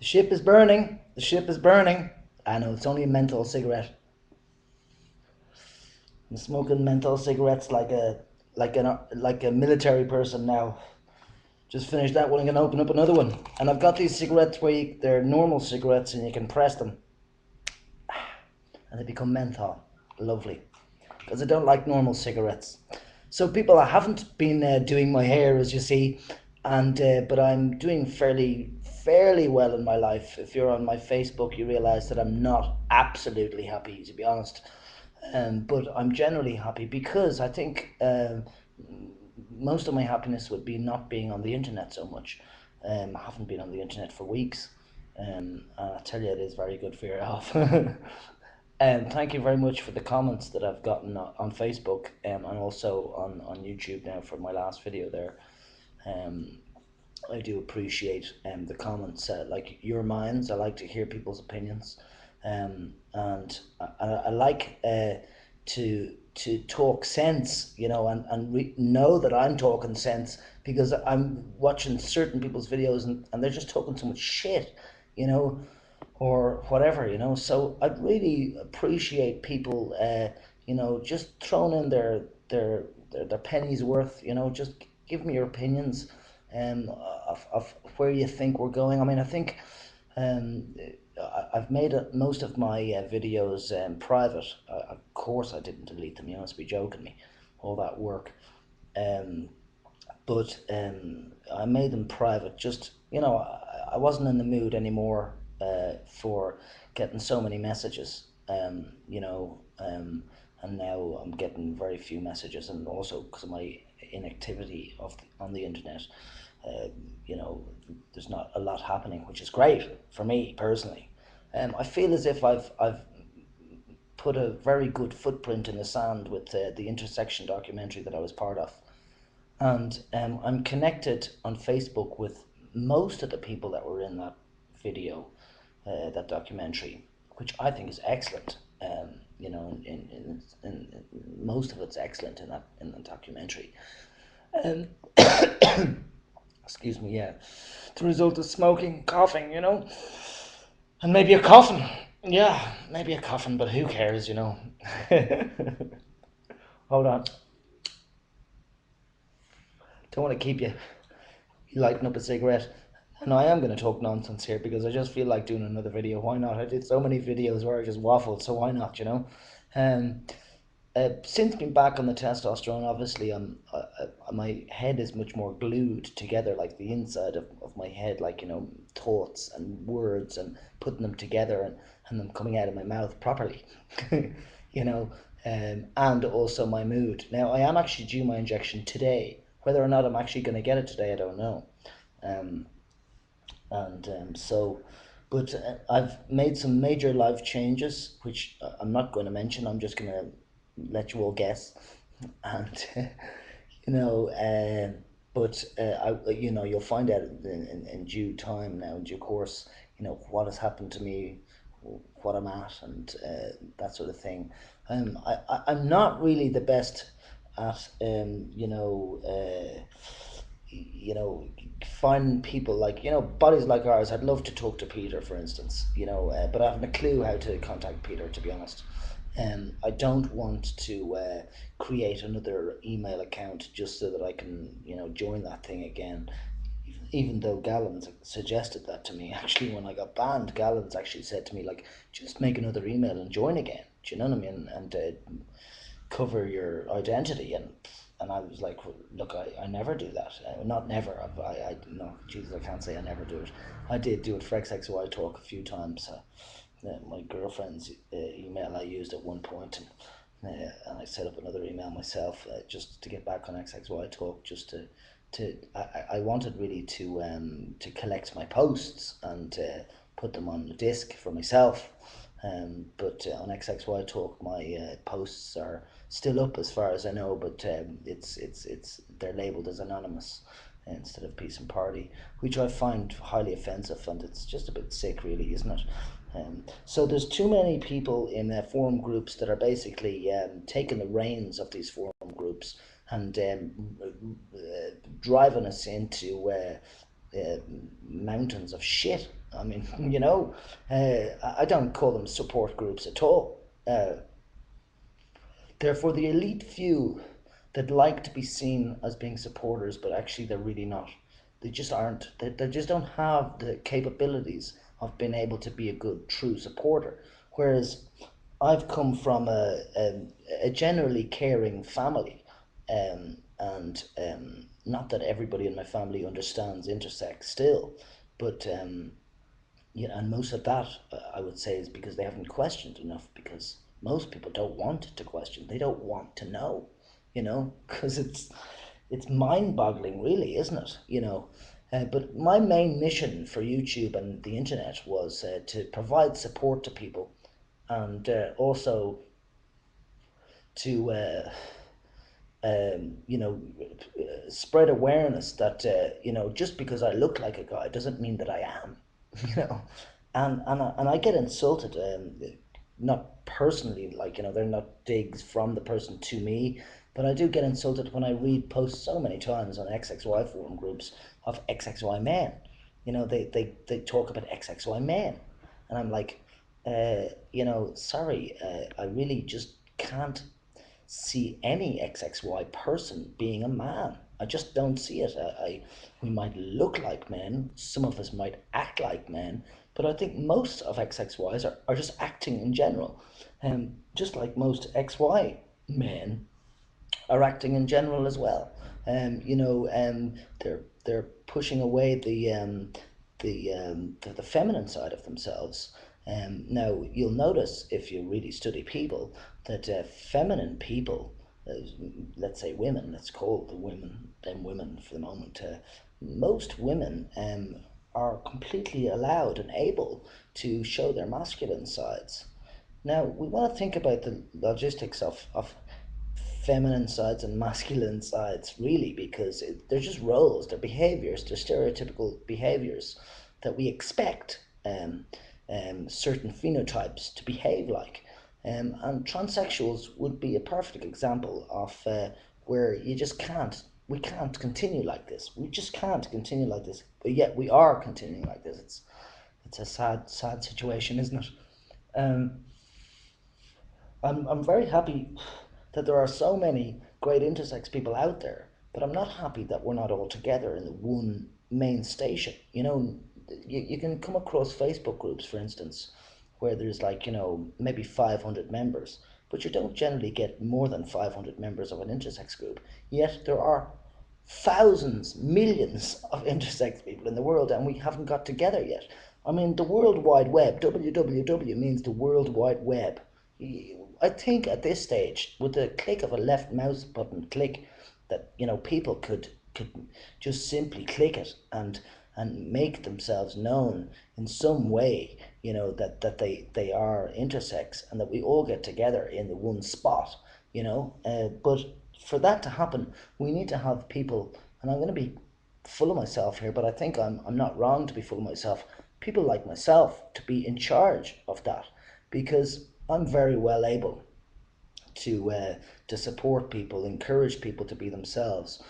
The ship is burning. The ship is burning. I know it's only a menthol cigarette. I'm smoking menthol cigarettes like a military person now. Just finished that one. I'm gonna open up another one, and I've got these cigarettes where they're normal cigarettes, and you can press them, and they become menthol. Lovely, because I don't like normal cigarettes. So people, I haven't been doing my hair, as you see, and but I'm doing fairly well in my life. If you're on my Facebook, you realise that I'm not absolutely happy, to be honest. But I'm generally happy because I think most of my happiness would be not being on the internet so much. I haven't been on the internet for weeks. And I tell you, it is very good for your health. Thank you very much for the comments that I've gotten on Facebook and also on YouTube now for my last video there. Um, I do appreciate the comments, like your minds. I like to hear people's opinions, and I like to talk sense, and know that I'm talking sense because I'm watching certain people's videos and they're just talking so much shit, you know, or whatever, So I'd really appreciate people, just throwing in their pennies worth, just give me your opinions of where you think we're going. I mean, I think um, I've made most of my videos private. Of course, I didn't delete them. You must be joking me. All that work. Um, but I made them private. Just I wasn't in the mood anymore for getting so many messages. And now I'm getting very few messages, and also because of my inactivity on the internet, uh, you know, there's not a lot happening, which is great for me personally. I feel as if I've put a very good footprint in the sand with the intersection documentary that I was part of, and I'm connected on Facebook with most of the people that were in that video, that documentary, which I think is excellent. In most of it's excellent in the documentary. Um, Excuse me, yeah, the result of smoking, coughing, and maybe a coffin. Yeah, maybe a coffin, but who cares? Hold on, don't want to keep you lighting up a cigarette. And I am going to talk nonsense here because I just feel like doing another video. Why not? I did so many videos where I just waffled, so why not? Um, since being back on the testosterone, obviously, my head is much more glued together, like the inside of my head, like, thoughts and words and putting them together and them coming out of my mouth properly, you know, and also my mood. Now, I am actually due my injection today. Whether or not I'm actually going to get it today, I don't know. Um, and so but I've made some major life changes which I'm not going to mention. I'm just going to let you all guess. And you know but you'll find out in due time, now in due course, what has happened to me, what I'm at, and that sort of thing. I'm not really the best at finding people like, bodies like ours. I'd love to talk to Peter, for instance, but I haven't a clue how to contact Peter, to be honest. I don't want to create another email account just so that I can, join that thing again. Even though Gallons suggested that to me, actually, when I got banned, Gallons actually said to me, like, just make another email and join again. Do you know what I mean? And cover your identity. And I was like, look, I never do that. Not never. No, Jesus, I can't say I never do it. I did do it for XXY Talk a few times. My girlfriend's email I used at one point, and I set up another email myself just to get back on XXY Talk, just I wanted really to collect my posts and put them on the disc for myself. But on XXY Talk, my posts are still up as far as I know, but it's they're labelled as anonymous instead of peace and party, which I find highly offensive, and it's just a bit sick, really, isn't it? So there's too many people in forum groups that are basically taking the reins of these forum groups and driving us into mountains of shit. I mean, I don't call them support groups at all. They're for the elite few that like to be seen as being supporters, but actually they're really not. They just aren't. They just don't have the capabilities of being able to be a good, true supporter. Whereas I've come from a generally caring family, and not that everybody in my family understands intersex still, but and most of that I would say is because they haven't questioned enough. Because most people don't want to question; they don't want to know, because it's mind-boggling, really, isn't it? But my main mission for YouTube and the internet was to provide support to people, and also to spread awareness that just because I look like a guy doesn't mean that I am, you know, and I get insulted, not personally, like they're not digs from the person to me, but I do get insulted when I read posts so many times on XXY forum groups of XXY men. They talk about XXY men, and I'm like, sorry, I really just can't see any XXY person being a man. I just don't see it. We might look like men, some of us might act like men, but I think most of XXYs are just acting in general. Just like most XY men are acting in general as well. They're pushing away the feminine side of themselves. Now you'll notice if you really study people that feminine people, uh, let's say women, let's call the women for the moment. Most women are completely allowed and able to show their masculine sides. Now we want to think about the logistics of feminine sides and masculine sides, really, because they're just roles, they're behaviors, they're stereotypical behaviors that we expect certain phenotypes to behave like. And transsexuals would be a perfect example of where you just can't, we can't continue like this. We just can't continue like this, but yet we are continuing like this. It's a sad situation, isn't it? Um, I'm very happy that there are so many great intersex people out there, but I'm not happy that we're not all together in the one main station. You can come across Facebook groups, for instance, where there's like, maybe 500 members, but you don't generally get more than 500 members of an intersex group. Yet there are thousands, millions of intersex people in the world, and we haven't got together yet. I mean, the World Wide Web, WWW, means the World Wide Web. I think at this stage, with the click of a left mouse button click, that people could just simply click it and make themselves known in some way, that they are intersex, and that we all get together in the one spot. But for that to happen, we need to have people, and I'm going to be full of myself here, but I think I'm not wrong to be full of myself. People like myself to be in charge of that, because I'm very well able to support people, encourage people to be themselves.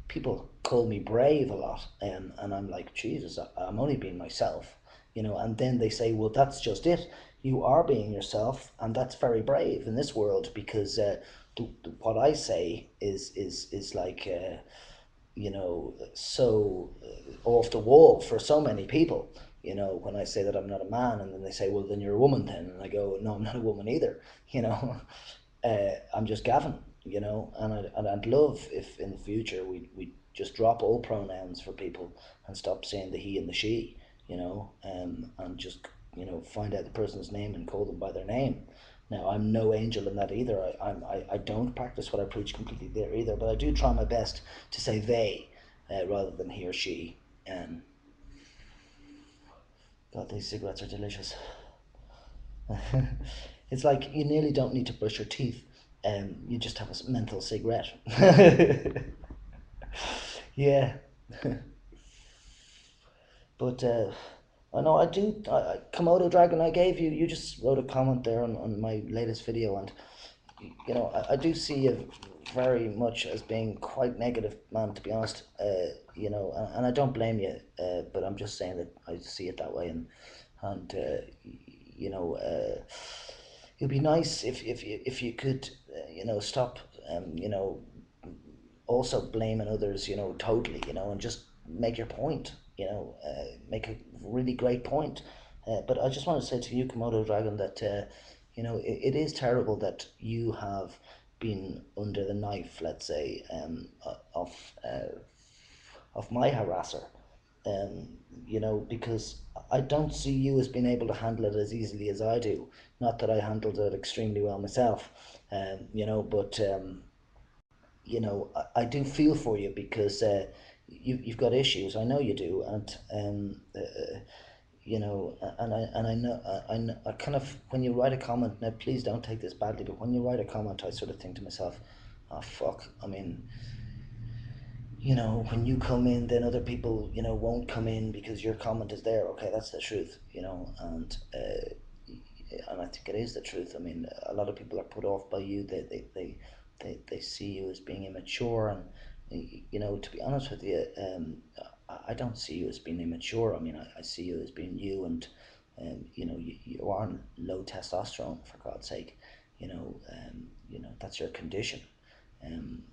People call me brave a lot, and I'm like, Jesus, I'm only being myself. And then they say, well, that's just it. You are being yourself, and that's very brave in this world, because what I say is like, so off the wall for so many people. When I say that I'm not a man, and then they say, well, then you're a woman then, and I go, no, I'm not a woman either. I'm just Gavin. And I'd love if in the future we just drop all pronouns for people and stop saying the he and the she. And just find out the person's name and call them by their name. Now, I'm no angel in that either. I don't practice what I preach completely there either, but I do try my best to say they rather than he or she. God, these cigarettes are delicious. It's like you nearly don't need to brush your teeth. You just have a menthol cigarette. Yeah. But I know I do. Komodo Dragon, I gave you. You just wrote a comment there on my latest video, and I do see you very much as being quite negative, man. To be honest, and I don't blame you, but I'm just saying that I see it that way, and you know, it'd be nice if you could, stop, also blaming others, totally, and just make your point, make a really great point. But I just want to say to you, Komodo Dragon, that it is terrible that you have been under the knife, let's say, of my harasser. Um, because I don't see you as being able to handle it as easily as I do. Not that I handled it extremely well myself, but I do feel for you because you've got issues. I know you do, and I know, I kind of, when you write a comment, now please don't take this badly, but when you write a comment, I sort of think to myself, oh fuck. I mean, when you come in, then other people, won't come in because your comment is there. Okay, that's the truth, and I think it is the truth. I mean, a lot of people are put off by you. They see you as being immature, and to be honest with you, I don't see you as being immature. I mean, I see you as being you, and you are on low testosterone, for God's sake. That's your condition, and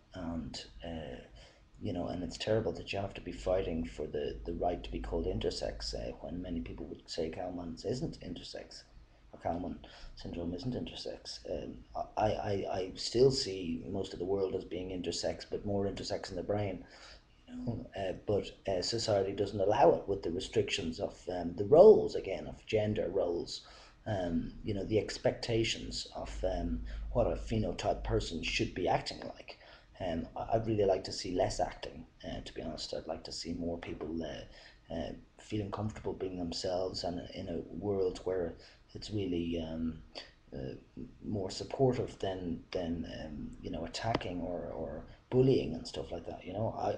and it's terrible that you have to be fighting for the right to be called intersex, when many people would say Kalman's isn't intersex, or Kalman syndrome isn't intersex. I still see most of the world as being intersex, but more intersex in the brain. But society doesn't allow it, with the restrictions of the roles, again, of gender roles. The expectations of what a phenotype person should be acting like. I'd really like to see less acting, to be honest. I'd like to see more people feeling comfortable being themselves, and in a world where it's really uh, more supportive than attacking or bullying and stuff like that.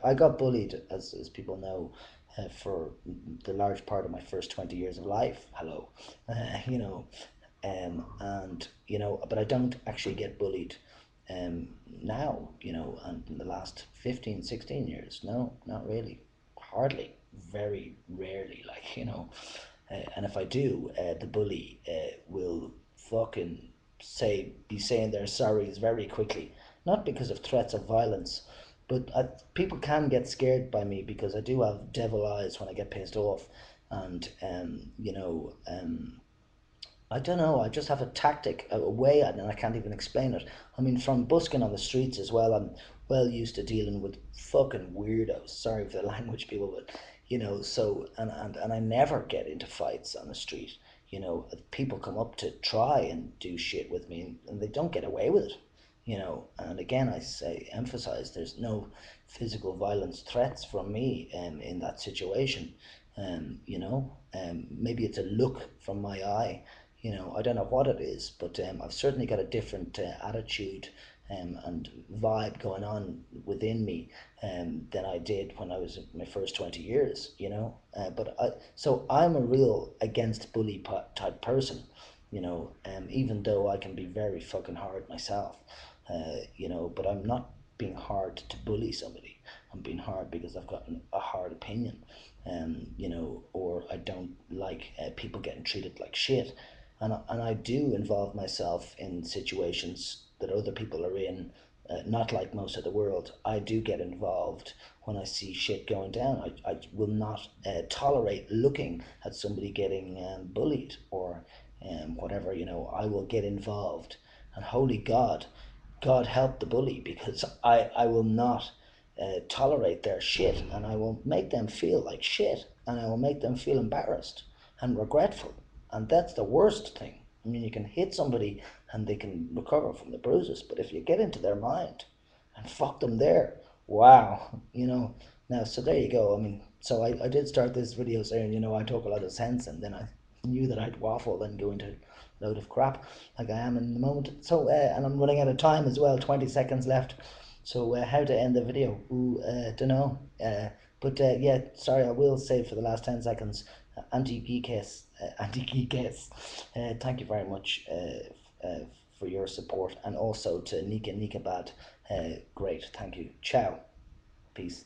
I got bullied, as people know, for the large part of my first 20 years of life. Hello. You know and but I don't actually get bullied now, and in the last 15, 16 years. No, not really. Hardly. Very rarely, like, and if I do, the bully will fucking be saying their sorries very quickly, not because of threats of violence, but people can get scared by me because I do have devil eyes when I get pissed off. And I don't know. I just have a tactic, a way, and I can't even explain it. I mean, from busking on the streets as well, I'm well used to dealing with fucking weirdos. Sorry for the language, people, but so, and I never get into fights on the street. People come up to try and do shit with me, and they don't get away with it. And again, I say, emphasize, there's no physical violence threats from me in that situation. Maybe it's a look from my eye. I don't know what it is, but I've certainly got a different attitude and vibe going on within me than I did when I was in my first 20 years. So I'm a real against bully type person. Even though I can be very fucking hard myself. But I'm not being hard to bully somebody. I'm being hard because I've got a hard opinion, or I don't like people getting treated like shit. And I do involve myself in situations that other people are in, not like most of the world. I do get involved when I see shit going down. I will not tolerate looking at somebody getting bullied or whatever. I will get involved. And holy God, God help the bully, because I will not tolerate their shit, and I will make them feel like shit, and I will make them feel embarrassed and regretful. And that's the worst thing. I mean, you can hit somebody and they can recover from the bruises, but if you get into their mind and fuck them there, wow, Now, so there you go. I mean, so I did start this video saying, I talk a lot of sense, and then I knew that I'd waffle and go into a load of crap like I am in the moment. So, and I'm running out of time as well, 20 seconds left. So, how to end the video? Ooh, don't know. But yeah, sorry, I will say for the last 10 seconds, anti-geekess, thank you very much for your support, and also to Nika Bad. Great, thank you. Ciao. Peace.